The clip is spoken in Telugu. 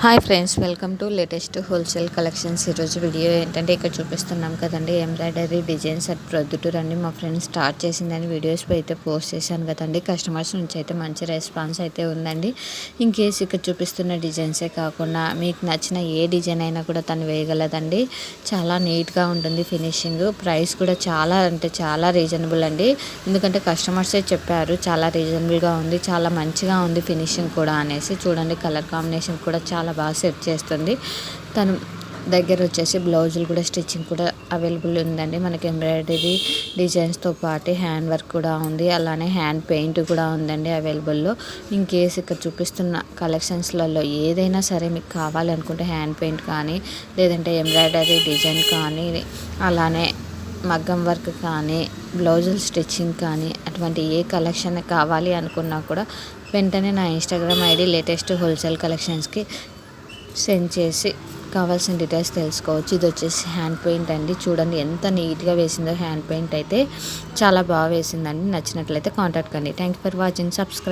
Hi friends, welcome to latest wholesale collections. ఈరోజు వీడియో ఏంటంటే ఇక్కడ చూపిస్తున్నాం కదండి, ఎంబ్రాయిడరీ డిజైన్స్ అట్ ప్రొద్దుటూరు అండి. మా ఫ్రెండ్స్ స్టార్ట్ చేసిందని వీడియోస్ అయితే పోస్ట్ చేశాను కదండి. కస్టమర్స్ నుంచి అయితే మంచి రెస్పాన్స్ అయితే ఉందండి. ఇన్ కేస్ ఇక్కడ చూపిస్తున్న డిజైన్సే కాకుండా మీకు నచ్చిన ఏ డిజైన్ అయినా కూడా తను వేయగలదండి. చాలా నీట్గా ఉంటుంది ఫినిషింగ్. ప్రైస్ కూడా చాలా అంటే చాలా రీజనబుల్ అండి. ఎందుకంటే కస్టమర్సే చెప్పారు చాలా రీజనబుల్గా ఉంది, చాలా మంచిగా ఉంది ఫినిషింగ్ కూడా అనేసి. చూడండి, కలర్ కాంబినేషన్ కూడా చాలా బాగా సెట్ చేస్తుంది. తను దగ్గర వచ్చేసి బ్లౌజులు కూడా స్టిచ్చింగ్ కూడా అవైలబుల్ ఉందండి. మనకి ఎంబ్రాయిడరీ డిజైన్స్తో పాటు హ్యాండ్ వర్క్ కూడా ఉంది, అలానే హ్యాండ్ పెయింట్ కూడా ఉందండి అవైలబుల్లో. ఇన్ కేస్ ఇక్కడ చూపిస్తున్న కలెక్షన్స్లలో ఏదైనా సరే మీకు కావాలనుకుంటే హ్యాండ్ పెయింట్ కానీ, లేదంటే ఎంబ్రాయిడరీ డిజైన్ కానీ, అలానే మగ్గం వర్క్ కానీ, బ్లౌజులు స్టిచ్చింగ్ కానీ, అటువంటి ఏ కలెక్షన్ కావాలి అనుకున్నా కూడా వెంటనే నా ఇన్స్టాగ్రామ్ ఐడి లేటెస్ట్ హోల్సేల్ కలెక్షన్స్కి సెండ్ చేసి కావాల్సిన డీటెయిల్స్ తెలుసుకోవచ్చు. ఇది వచ్చేసి హ్యాండ్ పెయింట్ అండి. చూడండి ఎంత నీట్గా వేసిందో. హ్యాండ్ పెయింట్ అయితే చాలా బాగా వేసిందండి. నచ్చినట్లయితే కాంటాక్ట్ కండి. Thank you for watching. Subscribe.